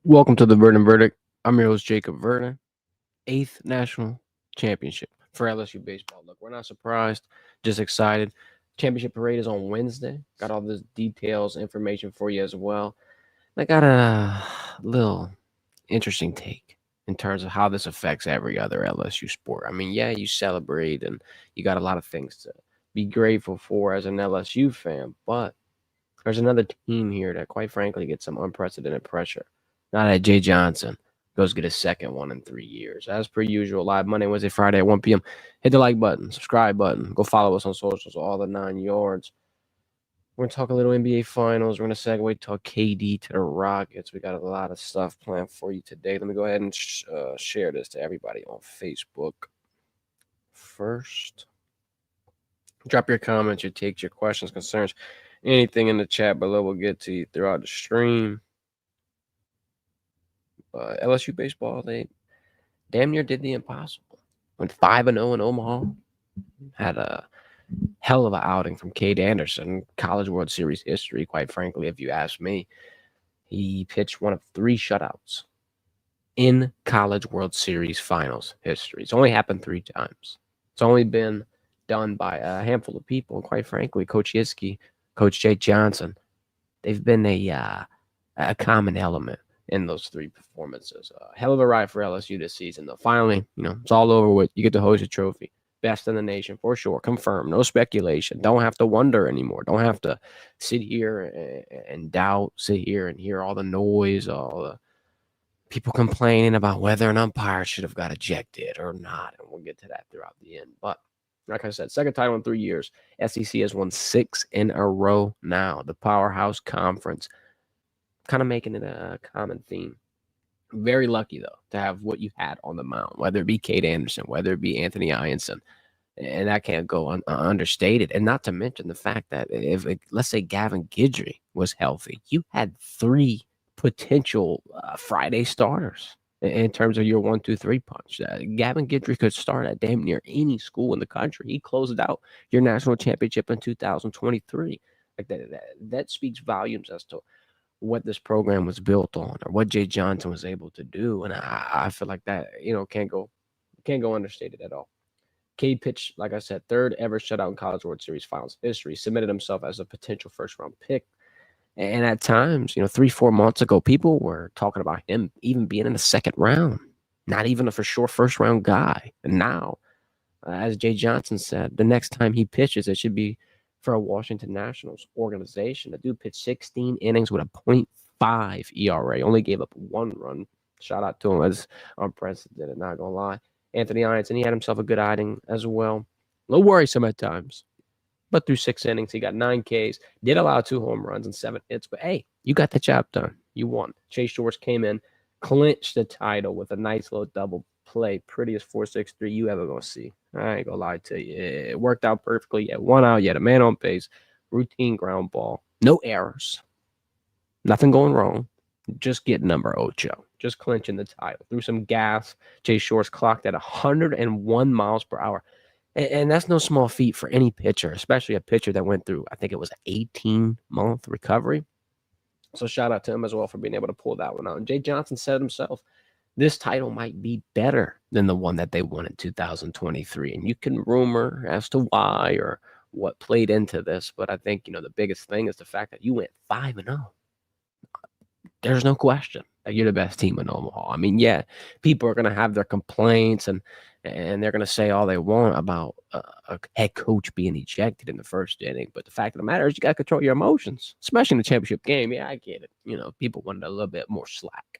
Welcome to the Verdin Verdict. I'm your host, Jacob Verdin. Eighth national championship for LSU baseball. Look, we're not surprised, just excited. Championship parade is on Wednesday. Got all the details, information for you as well. I got a little interesting take in terms of how this affects every other LSU sport. I mean, yeah, you celebrate and you got a lot of things to be grateful for as an LSU fan, but there's another team here that, quite frankly, gets some unprecedented pressure. Now that Jay Johnson goes get his second one in 3 years. As per usual, live Monday, Wednesday, Friday at 1 p.m. Hit the like button, subscribe button, go follow us on socials, all the 9 yards. We're going to talk a little NBA Finals. We're going to segue talk KD to the Rockets. We got a lot of stuff planned for you today. Let me go ahead and share this to everybody on Facebook. First, drop your comments, your takes, your questions, concerns, anything in the chat below. We'll get to you throughout the stream. LSU baseball, they damn near did the impossible. Went 5-0 in Omaha. Had a hell of an outing from Cade Anderson, College World Series history, quite frankly, if you ask me. He pitched one of 3 shutouts in College World Series finals history. It's only happened 3 times. It's only been done by a handful of people. And quite frankly, Coach Yiskey, Coach Jay Johnson, they've been a common element in those 3 performances. Hell of a ride for LSU this season, though. Finally, it's all over with. You get to host a trophy. Best in the nation for sure. Confirmed. No speculation. Don't have to wonder anymore. Don't have to sit here and doubt, sit here and hear all the noise, all the people complaining about whether an umpire should have got ejected or not. And we'll get to that throughout the end. But like I said, second title in 3 years. SEC has won 6 in a row now. The powerhouse conference, kind of making it a common theme. Very lucky, though, to have what you had on the mound, whether it be Cade Anderson, whether it be Anthony Eyanson. And that can't go understated. And not to mention the fact that if, let's say, Gavin Guidry was healthy, you had 3 potential Friday starters in terms of your 1-2-3 punch. Gavin Guidry could start at damn near any school in the country. He closed out your national championship in 2023. Like that speaks volumes as to what this program was built on or what Jay Johnson was able to do. And I feel like that, can't go understated at all. Cade pitched, like I said, 3rd ever shutout in College World Series finals history, submitted himself as a potential first-round pick. And at times, 3-4 months ago, people were talking about him even being in the 2nd round, not even a for sure first-round guy. And now, as Jay Johnson said, the next time he pitches, it should be for a Washington Nationals organization. The dude pitched 16 innings with a .5 ERA, only gave up 1 run. Shout out to him. That's unprecedented, not going to lie. Anthony Eyanson, he had himself a good outing as well. A little worrisome at times. But through 6 innings, he got 9 Ks, did allow 2 home runs and 7 hits. But, hey, you got the job done. You won. Chase Shores came in, clinched the title with a nice little double play. Prettiest 4.63 you ever going to see. I ain't going to lie to you. It worked out perfectly. You had 1 out. You had a man on base. Routine ground ball. No errors. Nothing going wrong. Just get number 8. Just clinching the title. Through some gas, Chase Shores clocked at 101 miles per hour. And that's no small feat for any pitcher, especially a pitcher that went through, I think it was an 18-month recovery. So shout out to him as well for being able to pull that one out. And Jay Johnson said himself, this title might be better than the one that they won in 2023. And you can rumor as to why or what played into this. But I think, the biggest thing is the fact that you went 5-0. There's no question that you're the best team in Omaha. I mean, yeah, people are going to have their complaints and they're going to say all they want about a head coach being ejected in the 1st inning. But the fact of the matter is you got to control your emotions, especially in the championship game. Yeah, I get it. People wanted a little bit more slack,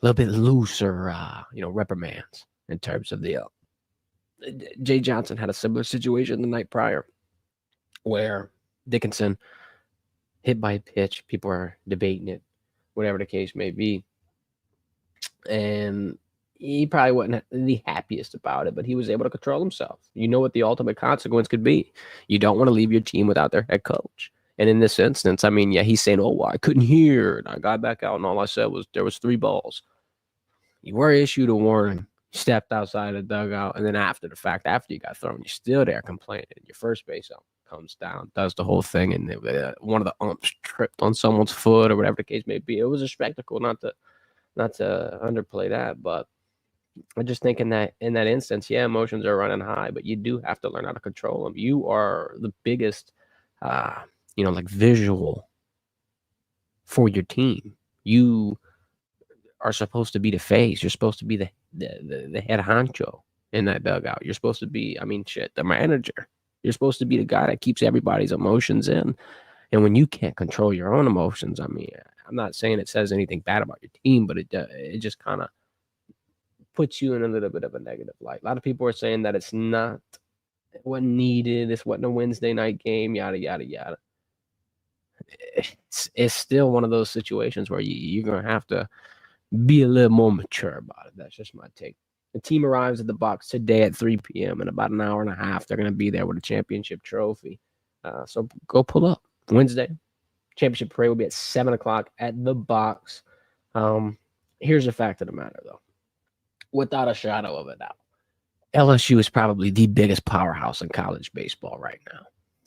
a little bit looser, reprimands in terms of the Jay Johnson had a similar situation the night prior where Dickinson hit by a pitch. People are debating it, whatever the case may be. And he probably wasn't the happiest about it, but he was able to control himself. You know what the ultimate consequence could be. You don't want to leave your team without their head coach. And in this instance, I mean, yeah, he's saying, well, I couldn't hear. And I got back out, and all I said was there was 3 balls. You were issued a warning. You stepped outside the dugout. And then after the fact, after you got thrown, you're still there complaining. Your first base comes down, does the whole thing, and one of the umps tripped on someone's foot or whatever the case may be. It was a spectacle, not to Not to underplay that, but I just think in that instance, yeah, emotions are running high, but you do have to learn how to control them. You are the biggest, uh, like visual for your team. You are supposed to be the face. You're supposed to be the head honcho in that dugout. You're supposed to be, I mean, shit, the manager. You're supposed to be the guy that keeps everybody's emotions in. And when you can't control your own emotions, I mean, I'm not saying it says anything bad about your team, but it just kind of puts you in a little bit of a negative light. A lot of people are saying that it wasn't needed. This wasn't a Wednesday night game, yada, yada, yada. It's still one of those situations where you're going to have to be a little more mature about it. That's just my take. The team arrives at the box today at 3 p.m. In about an hour and a half, they're going to be there with a championship trophy. So go pull up. Wednesday, championship parade will be at 7 o'clock at the box. Here's the fact of the matter, though. Without a shadow of a doubt, LSU is probably the biggest powerhouse in college baseball right now.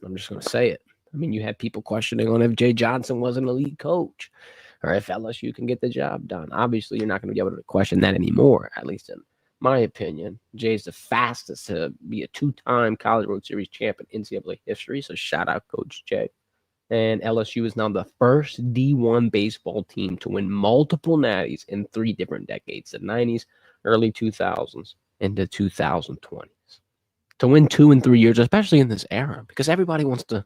I'm just going to say it. I mean, you had people questioning on if Jay Johnson was an elite coach or if LSU can get the job done. Obviously, you're not going to be able to question that anymore, at least in my opinion. Jay's the fastest to be a two-time College World Series champ in NCAA history, so shout out Coach Jay. And LSU is now the first D1 baseball team to win multiple natties in 3 different decades, the 90s, early 2000s, and the 2020s. To win 2 in 3 years, especially in this era, because everybody wants to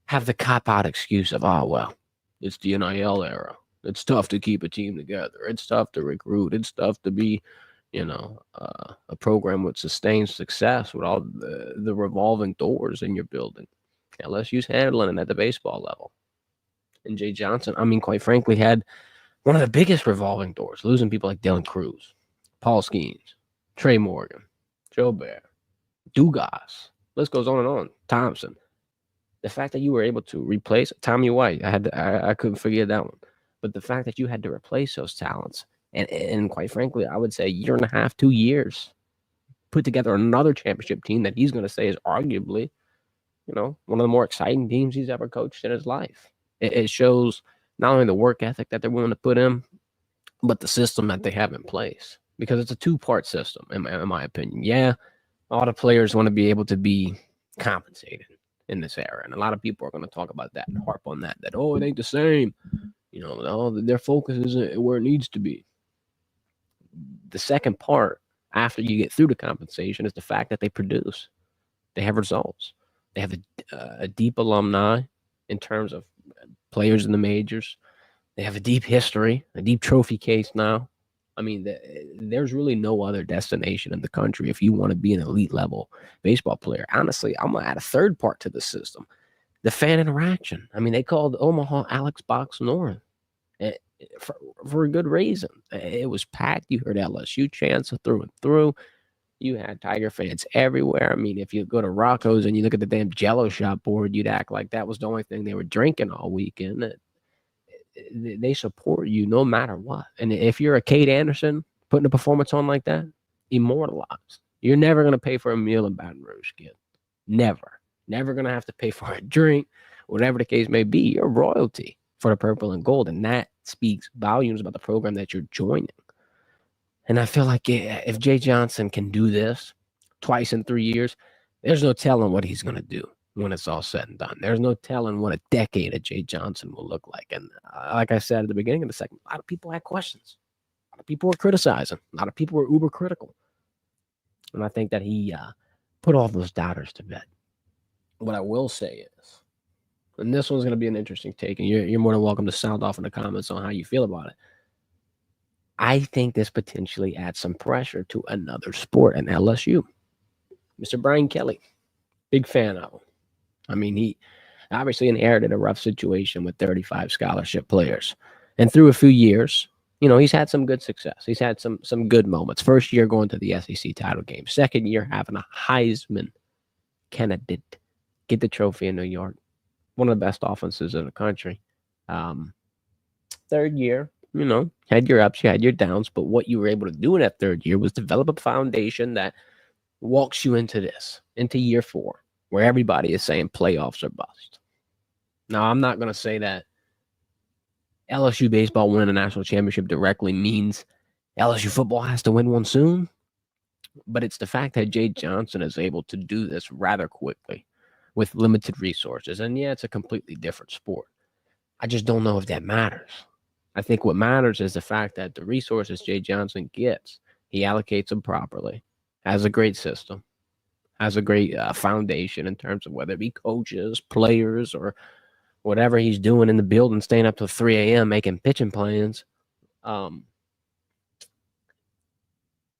have the cop-out excuse of, oh, well, it's the NIL era. It's tough to keep a team together. It's tough to recruit. It's tough to be, a program with sustained success with all the revolving doors in your building. LSU's handling it at the baseball level. And Jay Johnson, I mean, quite frankly, had one of the biggest revolving doors, losing people like Dylan Cruz, Paul Skeens, Trey Morgan, Joe Bear, Dugas. List goes on and on. Thompson. The fact that you were able to replace Tommy White, I couldn't forget that one. But the fact that you had to replace those talents, and quite frankly, I would say 1.5 years, 2 years, put together another championship team that he's going to say is arguably, one of the more exciting teams he's ever coached in his life. It shows not only the work ethic that they're willing to put in, but the system that they have in place. Because it's a 2-part system, in my opinion. Yeah, all the players want to be able to be compensated in this era. And a lot of people are going to talk about that and harp on that, oh, it ain't the same. Their focus isn't where it needs to be. The second part, after you get through the compensation, is the fact that they produce. They have results. They have a deep alumni in terms of players in the majors. They have a deep history, a deep trophy case now. I mean, there's really no other destination in the country if you want to be an elite level baseball player. Honestly, I'm going to add a third part to the system, the fan interaction. I mean, they called Omaha Alex Box North for a good reason. It was packed. You heard LSU chants through and through. You had Tiger fans everywhere. I mean, if you go to Rocco's and you look at the damn Jello shop board, you'd act like that was the only thing they were drinking all weekend. They support you no matter what. And if you're a Kate Anderson putting a performance on like that, immortalized. You're never going to pay for a meal in Baton Rouge, kid. Never. Never going to have to pay for a drink, whatever the case may be. You're royalty for the purple and gold. And that speaks volumes about the program that you're joining. And I feel like if Jay Johnson can do this twice in 3 years, there's no telling what he's going to do when it's all said and done. There's no telling what a decade of Jay Johnson will look like. And like I said at the beginning of the segment, a lot of people had questions. A lot of people were criticizing. A lot of people were uber critical. And I think that he put all those doubters to bed. What I will say is, and this one's going to be an interesting take, and you're more than welcome to sound off in the comments on how you feel about it. I think this potentially adds some pressure to another sport in LSU. Mr. Brian Kelly, big fan of him. I mean, he obviously inherited a rough situation with 35 scholarship players. And through a few years, he's had some good success. He's had some good moments. First year going to the SEC title game. Second year having a Heisman candidate get the trophy in New York. One of the best offenses in the country. Third year, had your ups, you had your downs, but what you were able to do in that third year was develop a foundation that walks you into year 4, where everybody is saying playoffs are bust. Now, I'm not going to say that LSU baseball winning a national championship directly means LSU football has to win one soon. But it's the fact that Jay Johnson is able to do this rather quickly with limited resources. And yeah, it's a completely different sport. I just don't know if that matters. I think what matters is the fact that the resources Jay Johnson gets, he allocates them properly, has a great system, has a great foundation in terms of whether it be coaches, players, or whatever he's doing in the building, staying up till 3 a.m. making pitching plans.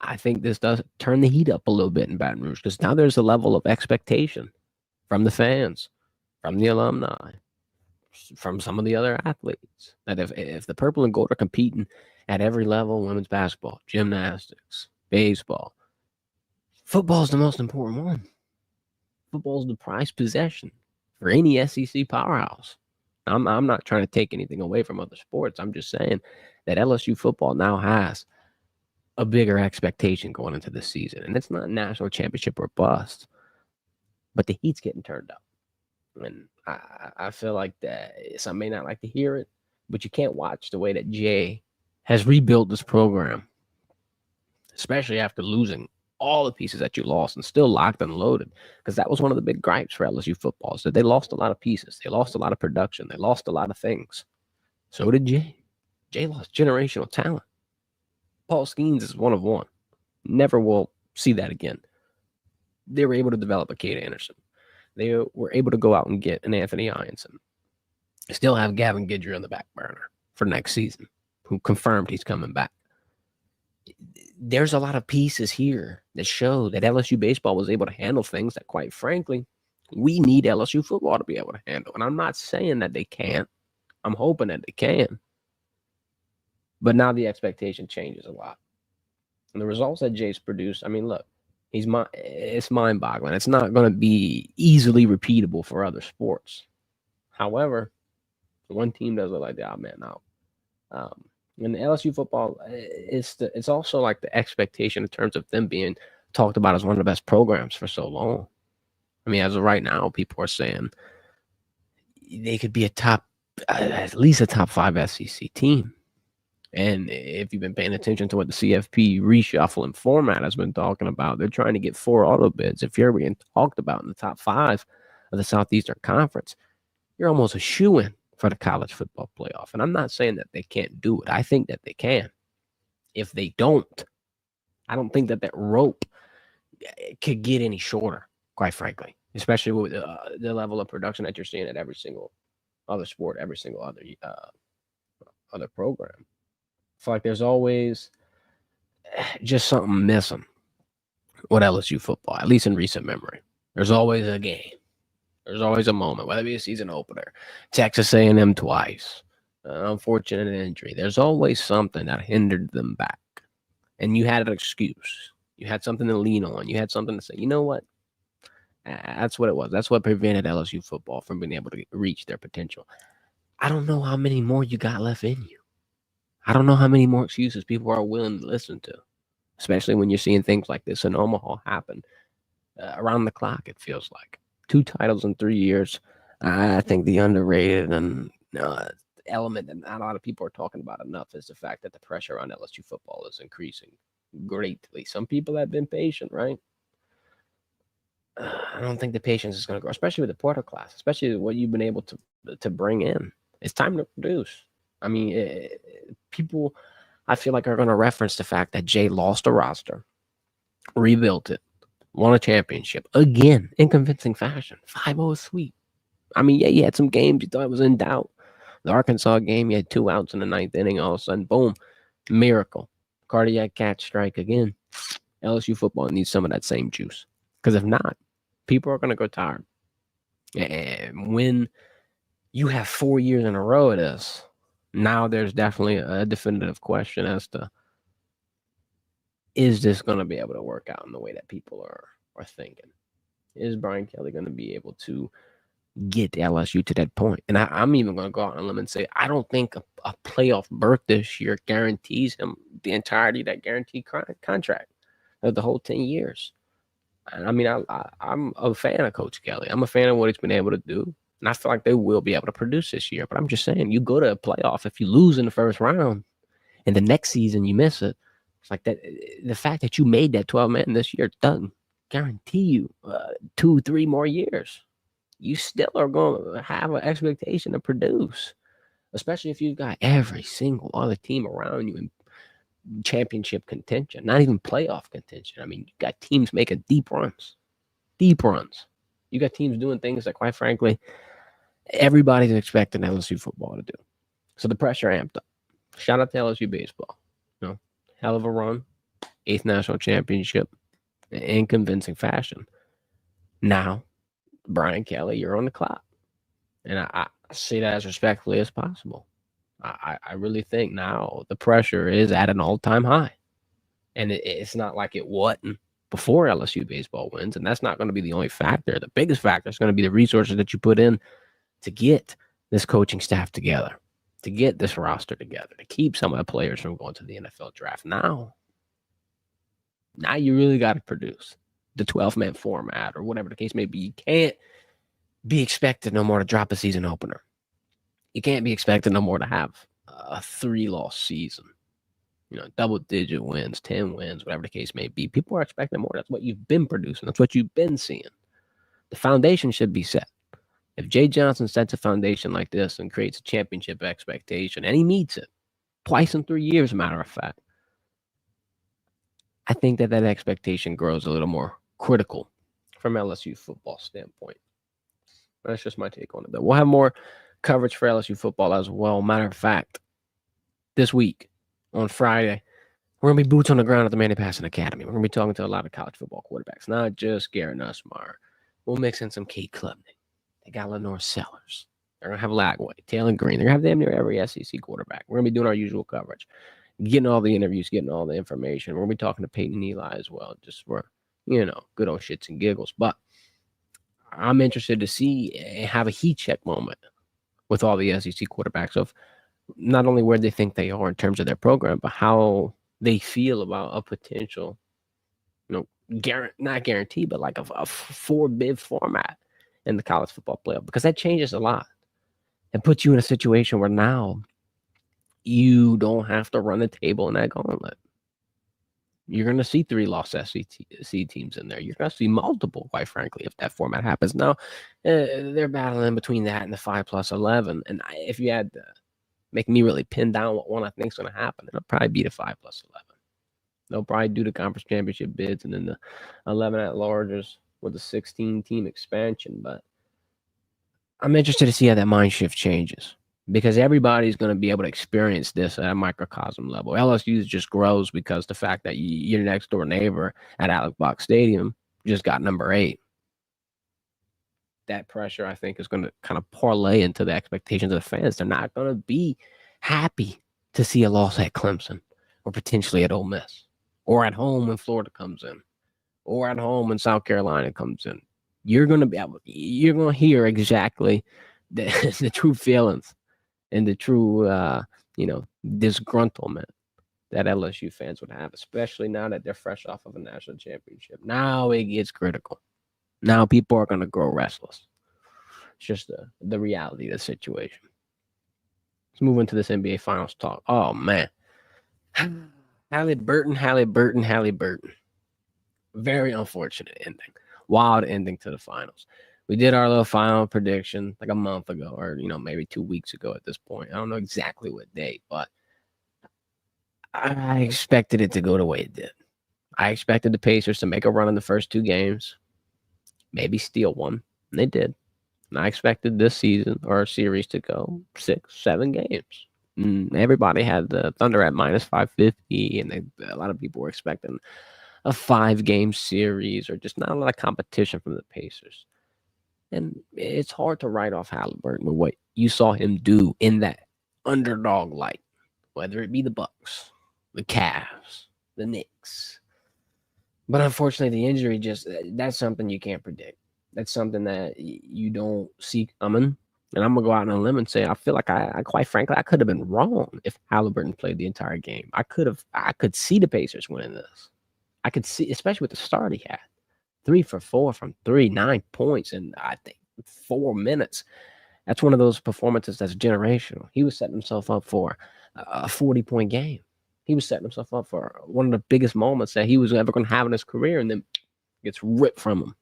I think this does turn the heat up a little bit in Baton Rouge because now there's a level of expectation from the fans, from the alumni, from some of the other athletes that if the purple and gold are competing at every level, women's basketball, gymnastics, baseball, football is the most important one. Football is the prized possession for any SEC powerhouse. I'm not trying to take anything away from other sports. I'm just saying that LSU football now has a bigger expectation going into the season. And it's not national championship or bust, but the heat's getting turned up. And I feel like that some may not like to hear it, but you can't watch the way that Jay has rebuilt this program, especially after losing all the pieces that you lost and still locked and loaded, because that was one of the big gripes for LSU football, is that they lost a lot of pieces. They lost a lot of production. They lost a lot of things. So did Jay. Jay lost generational talent. Paul Skeens is one of one. Never will see that again. They were able to develop a Cade Anderson. They were able to go out and get an Anthony Eyanson. Still have Gavin Guidry on the back burner for next season, who confirmed he's coming back. There's a lot of pieces here that show that LSU baseball was able to handle things that, quite frankly, we need LSU football to be able to handle. And I'm not saying that they can't. I'm hoping that they can. But now the expectation changes a lot. And the results that Jay's produced, I mean, look, it's mind-boggling. It's not going to be easily repeatable for other sports. However, one team does look like the odd man out. And the LSU football, it's also like the expectation in terms of them being talked about as one of the best programs for so long. I mean, as of right now, people are saying they could be at least a top 5 SEC team. And if you've been paying attention to what the CFP reshuffle and format has been talking about, they're trying to get 4 auto bids. If you're being talked about in the top 5 of the Southeastern Conference, you're almost a shoo-in for the college football playoff. And I'm not saying that they can't do it. I think that they can. If they don't, I don't think that rope could get any shorter, quite frankly, especially with the level of production that you're seeing at every single other sport, every single other program. I feel like there's always just something missing with LSU football, at least in recent memory. There's always a game. There's always a moment, whether it be a season opener, Texas A&M twice, an unfortunate injury. There's always something that hindered them back. And you had an excuse. You had something to lean on. You had something to say, you know what? That's what it was. That's what prevented LSU football from being able to reach their potential. I don't know how many more you got left in you. I don't know how many more excuses people are willing to listen to, especially when you're seeing things like this in Omaha happen around the clock, it feels like. 2 titles in 3 years. I think the underrated and element that not a lot of people are talking about enough is the fact that the pressure on LSU football is increasing greatly. Some people have been patient, right? I don't think the patience is going to grow, especially with the portal class, especially what you've been able to bring in. It's time to produce. I mean, people, I feel like, are going to reference the fact that Jay lost a roster, rebuilt it, won a championship again in convincing fashion. 5-0 sweep. I mean, yeah, you had some games you thought was in doubt. The Arkansas game, you had 2 outs in the 9th inning. All of a sudden, boom, miracle. Cardiac catch strike again. LSU football needs some of that same juice. Because if not, people are going to go tired. And when you have 4 years in a row of this, now there's definitely a definitive question as to, is this going to be able to work out in the way that people are thinking? Is Brian Kelly going to be able to get LSU to that point? And I'm even going to go out on a limb and say, I don't think a playoff berth this year guarantees him the entirety of that guaranteed contract of the whole 10 years. And I mean, I'm a fan of Coach Kelly. I'm a fan of what he's been able to do. And I feel like they will be able to produce this year. But I'm just saying, you go to a playoff, if you lose in the first round and the next season you miss it, it's like that. The fact that you made that 12-man this year doesn't guarantee you 2-3 more years. You still are going to have an expectation to produce, especially if you've got every single other team around you in championship contention, not even playoff contention. I mean, you got teams making deep runs. You got teams doing things that, quite frankly, everybody's expecting LSU football to do. So the pressure amped up. Shout out to LSU baseball. Hell of a run. 8th national championship in convincing fashion. Now, Brian Kelly, you're on the clock. And I say that as respectfully as possible. I really think now the pressure is at an all-time high. And it's not like it wasn't before LSU baseball wins. And that's not going to be the only factor. The biggest factor is going to be the resources that you put in to get this coaching staff together, to get this roster together, to keep some of the players from going to the NFL draft. Now you really got to produce the 12-man format or whatever the case may be. You can't be expected no more to drop a season opener. You can't be expected no more to have a 3-loss season. Double-digit wins, 10 wins, whatever the case may be. People are expecting more. That's what you've been producing. That's what you've been seeing. The foundation should be set. If Jay Johnson sets a foundation like this and creates a championship expectation, and he meets it twice in 3 years, matter of fact, I think that expectation grows a little more critical from LSU football standpoint. That's just my take on it. But we'll have more coverage for LSU football as well. Matter of fact, this week on Friday, we're going to be boots on the ground at the Manny Passing Academy. We're going to be talking to a lot of college football quarterbacks, not just Garrett Nussmeier. We'll mix in some Kate Klubnik. They got Lenore Sellers. They're going to have Lagway, Taylor Green. They're going to have damn near every SEC quarterback. We're going to be doing our usual coverage, getting all the interviews, getting all the information. We're going to be talking to Peyton Eli as well, just for, good old shits and giggles. But I'm interested to see and have a heat check moment with all the SEC quarterbacks of not only where they think they are in terms of their program, but how they feel about a potential, not guaranteed, but like a 4-bid format in the college football playoff, because that changes a lot and puts you in a situation where now you don't have to run the table in that gauntlet. You're going to see 3-loss SEC teams in there. You're going to see multiple, quite frankly, if that format happens. Now, they're battling between that and the 5+11. And if you had to make me really pin down what one I think is going to happen, it'll probably be the 5+11. They'll probably do the conference championship bids and then the 11 at-larges with the 16-team expansion. But I'm interested to see how that mind shift changes, because everybody's going to be able to experience this at a microcosm level. LSU just grows because the fact that your next door neighbor at Alex Box Stadium just got number 8. That pressure, I think, is going to kind of parlay into the expectations of the fans. They're not going to be happy to see a loss at Clemson or potentially at Ole Miss or at home when Florida comes in or at home when South Carolina comes in. You're going to hear exactly the true feelings and the true, disgruntlement that LSU fans would have, especially now that they're fresh off of a national championship. Now it gets critical. Now people are going to grow restless. It's just the reality of the situation. Let's move into this NBA Finals talk. Oh, man. Halliburton. Very unfortunate ending. Wild ending to the finals. We did our little final prediction like a month ago or, maybe 2 weeks ago at this point. I don't know exactly what date, but I expected it to go the way it did. I expected the Pacers to make a run in the first 2 games, maybe steal one, and they did. And I expected this season or series to go 6-7 games. Everybody had the Thunder at -550, and a lot of people were expecting a 5-game series or just not a lot of competition from the Pacers. And it's hard to write off Halliburton with what you saw him do in that underdog light, whether it be the Bucks, the Cavs, the Knicks. But unfortunately, the injury that's something you can't predict. That's something that you don't see coming. And I'm going to go out on a limb and say, I feel like I quite frankly, I could have been wrong if Halliburton played the entire game. I could see the Pacers winning this. I could see, especially with the start he had. 3 for 4 from 3, 9 points in, I think, 4 minutes. That's one of those performances that's generational. He was setting himself up for a 40-point game. He was setting himself up for one of the biggest moments that he was ever going to have in his career, and then gets ripped from him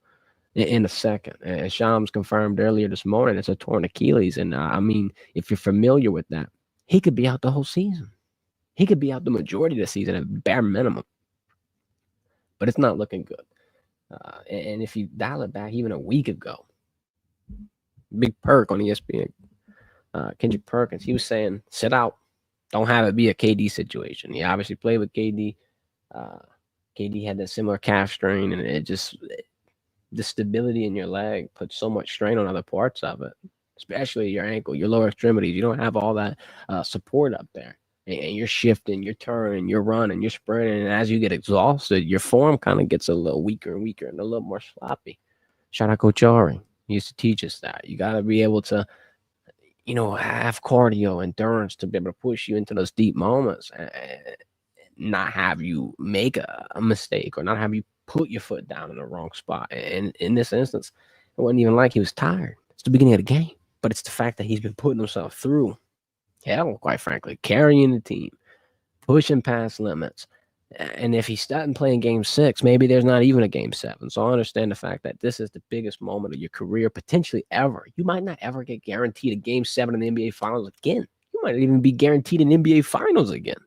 in a second. And Shams confirmed earlier this morning it's a torn Achilles. And I mean, if you're familiar with that, he could be out the whole season. He could be out the majority of the season at bare minimum. But it's not looking good. And if you dial it back even a week ago, Big Perk on ESPN, Kendrick Perkins, he was saying, sit out. Don't have it be a KD situation. He obviously played with KD. KD had that similar calf strain, and it just, the stability in your leg puts so much strain on other parts of it, especially your ankle, your lower extremities. You don't have all that support up there. And you're shifting, you're turning, you're running, you're sprinting. And as you get exhausted, your form kind of gets a little weaker and weaker and a little more sloppy. Shout out Coach Ari. He used to teach us that. You got to be able to, have cardio, endurance to be able to push you into those deep moments and not have you make a mistake or not have you put your foot down in the wrong spot. And in this instance, it wasn't even like he was tired. It's the beginning of the game, but it's the fact that he's been putting himself through hell, quite frankly, carrying the team, pushing past limits. And if he's starting playing game 6, maybe there's not even a game 7. So I understand the fact that this is the biggest moment of your career, potentially ever. You might not ever get guaranteed a game 7 in the NBA Finals again. You might even be guaranteed an NBA Finals again.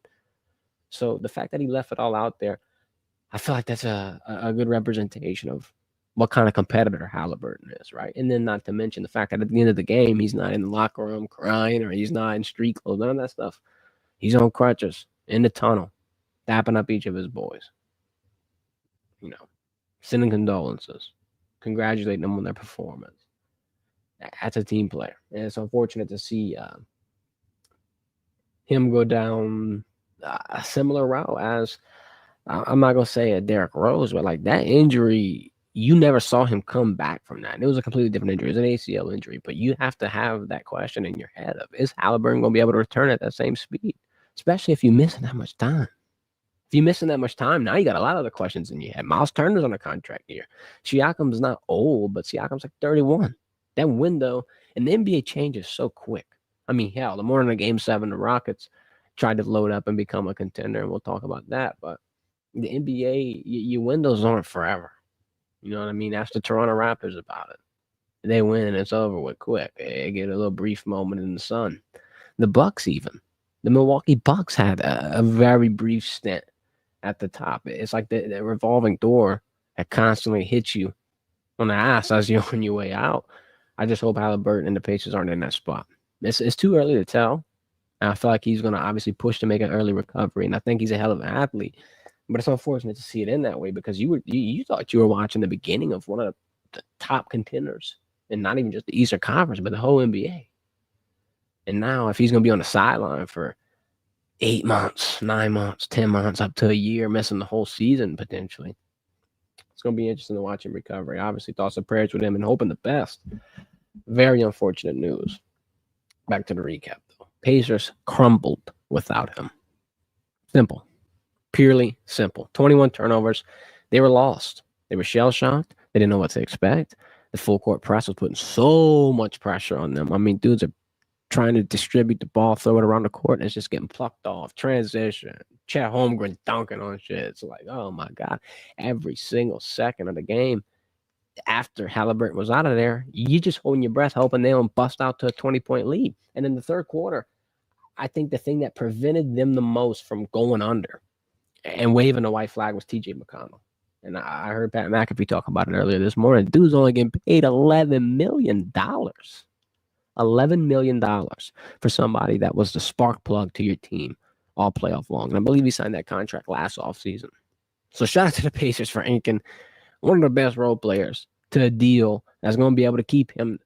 So the fact that he left it all out there, I feel like that's a good representation of what kind of competitor Halliburton is, right? And then not to mention the fact that at the end of the game, he's not in the locker room crying or he's not in street clothes, none of that stuff. He's on crutches in the tunnel, dapping up each of his boys, sending condolences, congratulating them on their performance. That's a team player. And it's unfortunate to see him go down a similar route as, I'm not going to say a Derrick Rose, but like that injury, you never saw him come back from that. And it was a completely different injury. It was an ACL injury, but you have to have that question in your head of, is Halliburton going to be able to return at that same speed? Especially if you're missing that much time. If you're missing that much time, now you got a lot of other questions in your head. Miles Turner's on a contract here. Siakam's not old, but Siakam's like 31. That window in the NBA changes so quick. I mean, hell, the morning of Game 7, the Rockets tried to load up and become a contender, and we'll talk about that. But the NBA, your windows aren't forever. You know what I mean? Ask the Toronto Raptors about it. They win and it's over with quick. They get a little brief moment in the sun. The Bucks even. The Milwaukee Bucks had a very brief stint at the top. It's like the revolving door that constantly hits you on the ass as you're on your way out. I just hope Halliburton and the Pacers aren't in that spot. It's too early to tell. I feel like he's going to obviously push to make an early recovery, and I think he's a hell of an athlete. But it's unfortunate to see it in that way because you thought you were watching the beginning of one of the top contenders, and not even just the Eastern Conference, but the whole NBA. And now if he's going to be on the sideline for 8 months, 9 months, 10 months, up to a year, missing the whole season potentially, it's going to be interesting to watch him recover. Obviously, thoughts and prayers with him and hoping the best. Very unfortunate news. Back to the recap, though. Pacers crumbled without him. Simple. Purely simple. 21 turnovers. They were lost. They were shell-shocked. They didn't know what to expect. The full-court press was putting so much pressure on them. I mean, dudes are trying to distribute the ball, throw it around the court, and it's just getting plucked off. Transition. Chet Holmgren dunking on shit. It's like, oh, my God. Every single second of the game after Halliburton was out of there, you just holding your breath, hoping they don't bust out to a 20-point lead. And in the third quarter, I think the thing that prevented them the most from going under and waving the white flag was TJ McConnell. And I heard Pat McAfee talk about it earlier this morning. Dude's only getting paid $11 million. $11 million for somebody that was the spark plug to your team all playoff long. And I believe he signed that contract last offseason. So shout out to the Pacers for inking one of the best role players to a deal that's going to be able to keep him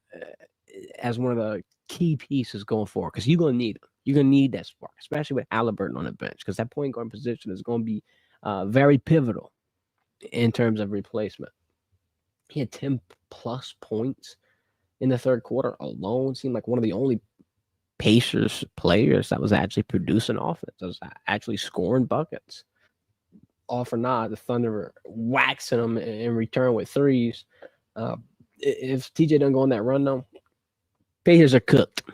as one of the key pieces going forward, because you're going to need him. You're going to need that spark, especially with Halliburton on the bench, because that point guard position is going to be very pivotal in terms of replacement. He had 10-plus points in the third quarter alone. Seemed like one of the only Pacers players that was actually producing offense, that was actually scoring buckets. Off or not, the Thunder waxing them in return with threes. If TJ doesn't go on that run, though, Pacers are cooked.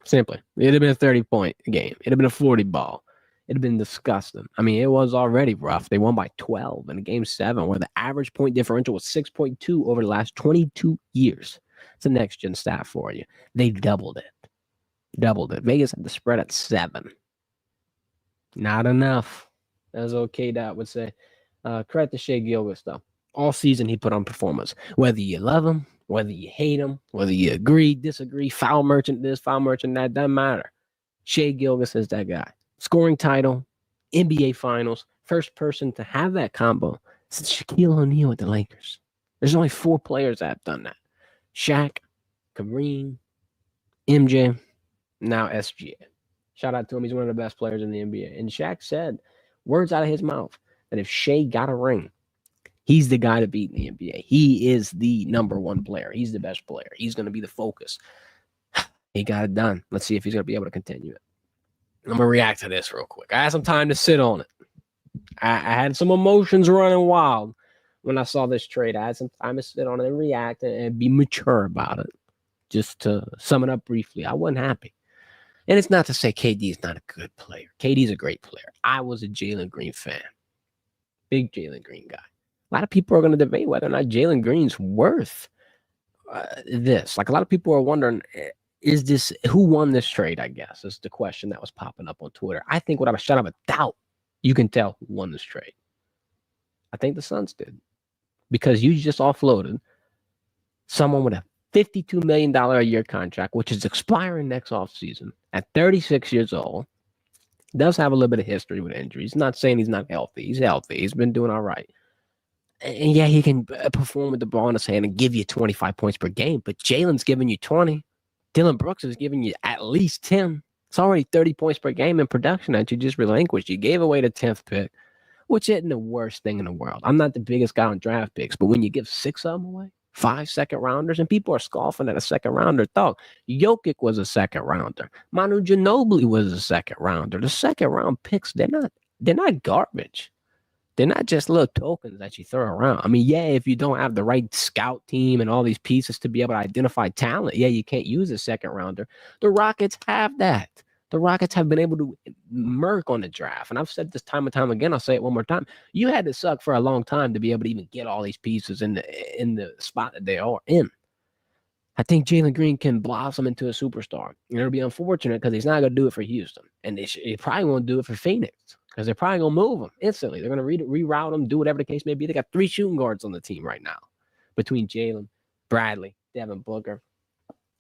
Simply. It'd have been a 30-point game. It'd have been a 40 ball. It'd have been disgusting. I mean, it was already rough. They won by 12 in Game 7, where the average point differential was 6.2 over the last 22 years. It's a next-gen stat for you. They doubled it. Vegas had the spread at 7. Not enough, as OK Dot would say. Credit to Shai Gilgeous, though. All season, he put on performance. Whether you love him, whether you hate him, whether you agree, disagree, foul merchant this, foul merchant that, doesn't matter. Shai Gilgeous is that guy. Scoring title, NBA Finals, first person to have that combo since Shaquille O'Neal with the Lakers. There's only 4 players that have done that. Shaq, Kareem, MJ, now SGA. Shout out to him. He's one of the best players in the NBA. And Shaq said, words out of his mouth, that if Shai got a ring, he's the guy to beat in the NBA. He is the number 1 player. He's the best player. He's going to be the focus. He got it done. Let's see if he's going to be able to continue it. I'm going to react to this real quick. I had some time to sit on it. I had some emotions running wild when I saw this trade. I had some time to sit on it and react and be mature about it. Just to sum it up briefly, I wasn't happy. And it's not to say KD is not a good player. KD's a great player. I was a Jalen Green fan. Big Jalen Green guy. A lot of people are going to debate whether or not Jalen Green's worth this. Like, a lot of people are wondering, who won this trade, I guess, is the question that was popping up on Twitter. I think without a shadow of a doubt, you can tell who won this trade. I think the Suns did. Because you just offloaded someone with a $52 million a year contract, which is expiring next offseason at 36 years old. Does have a little bit of history with injuries. Not saying he's not healthy. He's healthy. He's been doing all right. And yeah, he can perform with the ball in his hand and give you 25 points per game. But Jalen's giving you 20. Dylan Brooks is giving you at least 10. It's already 30 points per game in production that you just relinquished. You gave away the 10th pick, which isn't the worst thing in the world. I'm not the biggest guy on draft picks, but when you give 6 of them away, 5 second-rounders, and people are scoffing at a second-rounder thought. Jokic was a second-rounder. Manu Ginobili was a second-rounder. The second-round picks, they're not garbage. They're not just little tokens that you throw around. I mean, yeah, if you don't have the right scout team and all these pieces to be able to identify talent, yeah, you can't use a second-rounder. The Rockets have that. The Rockets have been able to murk on the draft. And I've said this time and time again. I'll say it one more time. You had to suck for a long time to be able to even get all these pieces in the spot that they are in. I think Jalen Green can blossom into a superstar. And it'll be unfortunate because he's not going to do it for Houston. And he probably won't do it for Phoenix because they're probably going to move him instantly. They're going to reroute him, do whatever the case may be. They got 3 shooting guards on the team right now between Jalen, Bradley, Devin Booker.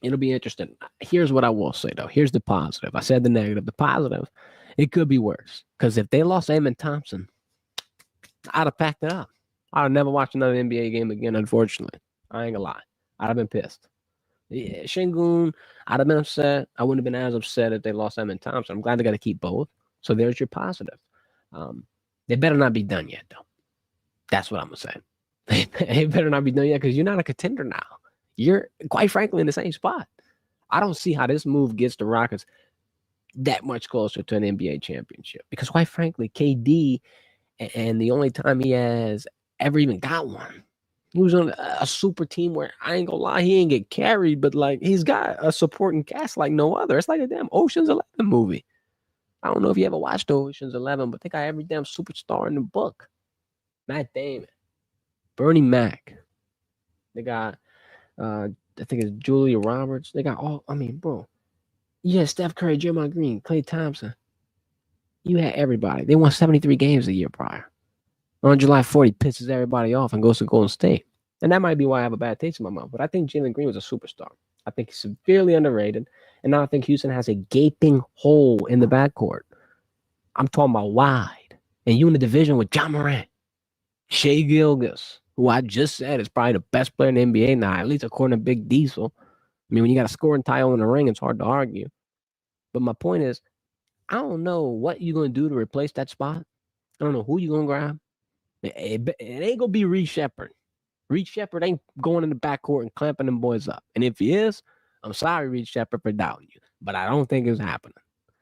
It'll be interesting. Here's what I will say, though. Here's the positive. I said the negative. The positive, it could be worse. Because if they lost Amen Thompson, I'd have packed it up. I'd have never watched another NBA game again, unfortunately. I ain't gonna lie. I'd have been pissed. Yeah, Şengün, I'd have been upset. I wouldn't have been as upset if they lost Amen Thompson. I'm glad they got to keep both. So there's your positive. They better not be done yet, though. That's what I'm going to say. They better not be done yet because you're not a contender now. You're, quite frankly, in the same spot. I don't see how this move gets the Rockets that much closer to an NBA championship. Because, quite frankly, KD, and the only time he has ever even got one, he was on a super team where, I ain't gonna lie, he ain't get carried, but, like, he's got a supporting cast like no other. It's like a damn Ocean's 11 movie. I don't know if you ever watched Ocean's 11, but they got every damn superstar in the book. Matt Damon, Bernie Mac. They got, I think it's Julia Roberts. They got all, I mean, bro. You had Steph Curry, Draymond Green, Klay Thompson. You had everybody. They won 73 games the year prior. On July 4th, he pisses everybody off and goes to Golden State. And that might be why I have a bad taste in my mouth. But I think Jalen Green was a superstar. I think he's severely underrated. And now I think Houston has a gaping hole in the backcourt. I'm talking about wide. And you in the division with John Morant, Shai Gilgeous, who I just said is probably the best player in the NBA now, at least according to Big Diesel. I mean, when you got a scoring title in the ring, it's hard to argue. But my point is, I don't know what you're going to do to replace that spot. I don't know who you're going to grab. It ain't going to be Reed Shepherd. Reed Shepherd ain't going in the backcourt and clamping them boys up. And if he is, I'm sorry, Reed Shepherd, for doubting you. But I don't think it's happening.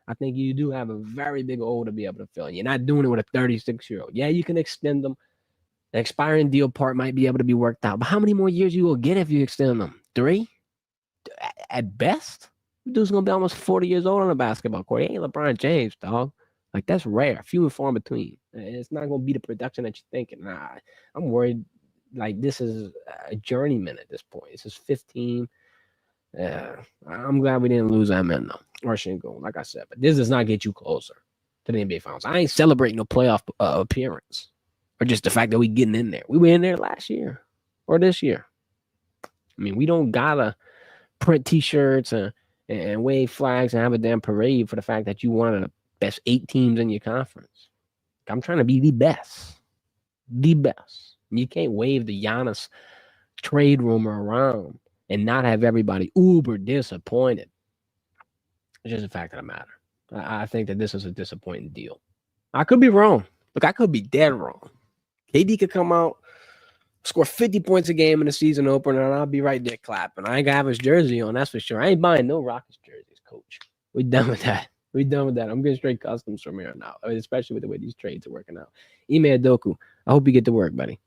I think you do have a very big hole to be able to fill. And you're not doing it with a 36-year-old. Yeah, you can extend them. The expiring deal part might be able to be worked out. But how many more years you will get if you extend them? 3? at best, dude's gonna be almost 40 years old on a basketball court. He ain't LeBron James, dog. Like, that's rare, few and far in between. It's not gonna be the production that you're thinking. Nah, I'm worried. Like, this is a journeyman at this point. This is 15. Yeah, I'm glad we didn't lose Amen though, or Shingo, like I said. But this does not get you closer to the NBA Finals. I ain't celebrating no playoff appearance, or just the fact that we getting in there. We were in there last year or this year. I mean, we don't gotta print T-shirts and wave flags and have a damn parade for the fact that you one of the best 8 teams in your conference. I'm trying to be the best. The best. You can't wave the Giannis trade rumor around and not have everybody uber disappointed. It's just a fact of the matter. I think that this is a disappointing deal. I could be wrong. Look, I could be dead wrong. KD could come out, score 50 points a game in the season opener, and I'll be right there clapping. I ain't gonna have his jersey on, that's for sure. I ain't buying no Rockets jerseys, coach. We done with that. We done with that. I'm getting straight customs from here now, especially with the way these trades are working out. Ime Adoku, I hope you get to work, buddy,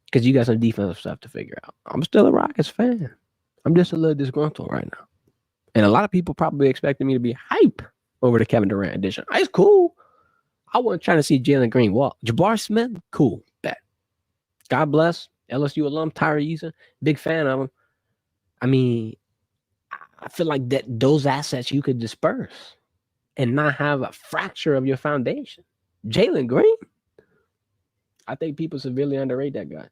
because you got some defensive stuff to figure out. I'm still a Rockets fan. I'm just a little disgruntled right now. And a lot of people probably expecting me to be hype over the Kevin Durant edition. It's cool. I wasn't trying to see Jalen Green walk. Jabbar Smith, cool. Bet. God bless. LSU alum, Tyree Eason, big fan of him. I mean, I feel like that those assets you could disperse and not have a fracture of your foundation. Jalen Green, I think people severely underrate that guy.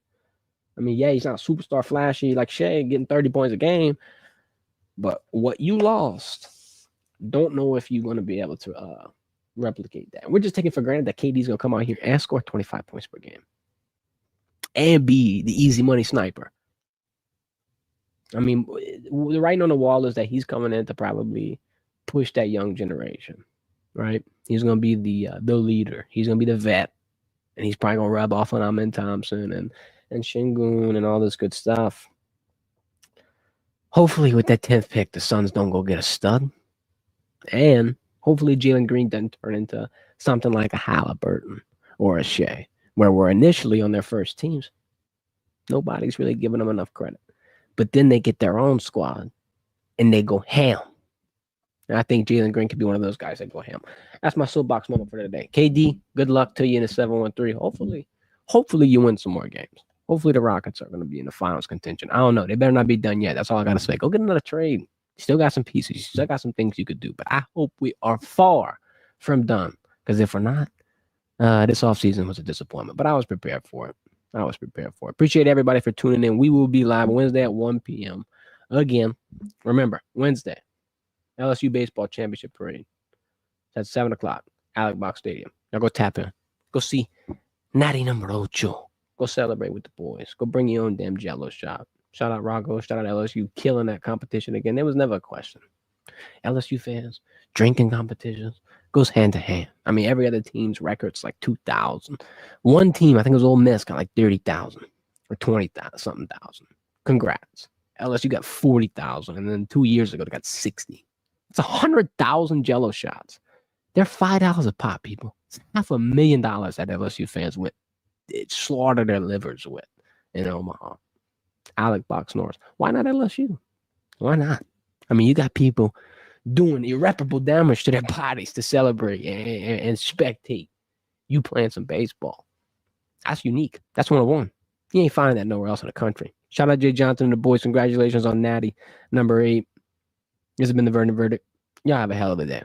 I mean, yeah, he's not superstar flashy like Shea, getting 30 points a game. But what you lost, don't know if you're going to be able to replicate that. We're just taking for granted that KD's going to come out here and score 25 points per game and be the easy money sniper. I mean, the writing on the wall is that he's coming in to probably push that young generation, right? He's going to be the leader. He's going to be the vet. And he's probably going to rub off on Amen Thompson and Şengün and all this good stuff. Hopefully with that 10th pick, the Suns don't go get a stud. And hopefully Jalen Green doesn't turn into something like a Halliburton or a Shea, where we're initially on their first teams. Nobody's really giving them enough credit. But then they get their own squad and they go ham. And I think Jalen Green could be one of those guys that go ham. That's my soapbox moment for today. KD, good luck to you in the 7-1-3. Hopefully you win some more games. Hopefully the Rockets are going to be in the finals contention. I don't know. They better not be done yet. That's all I got to say. Go get another trade. You still got some pieces. You still got some things you could do. But I hope we are far from done. Because if we're not, this offseason was a disappointment. But I was prepared for it. Appreciate everybody for tuning in. We will be live Wednesday at 1 p.m. Again, remember, Wednesday, LSU Baseball Championship Parade. It's at 7 o'clock, Alec Box Stadium. Now go tap in. Go see Natty number 8. Go celebrate with the boys. Go bring your own damn Jello shot. Shout out Rocco. Shout out LSU killing that competition again. There was never a question. LSU fans, drinking competitions goes hand to hand. I mean, every other team's record's like 2,000. One team, I think it was Ole Miss, got like 30,000 or 20,000, something thousand. Congrats. LSU got 40,000. And then 2 years ago, they got 60. It's 100,000 Jello shots. They're $5 a pop, people. It's $500,000 that LSU fans went. It slaughtered their livers with in Omaha. Alec Box Norris. Why not LSU? Why not? I mean, you got people doing irreparable damage to their bodies to celebrate and spectate you playing some baseball. That's unique. That's 101. You ain't finding that nowhere else in the country. Shout out Jay Johnson and the boys. Congratulations on Natty number 8. This has been the Verdin Verdict. Y'all have a hell of a day.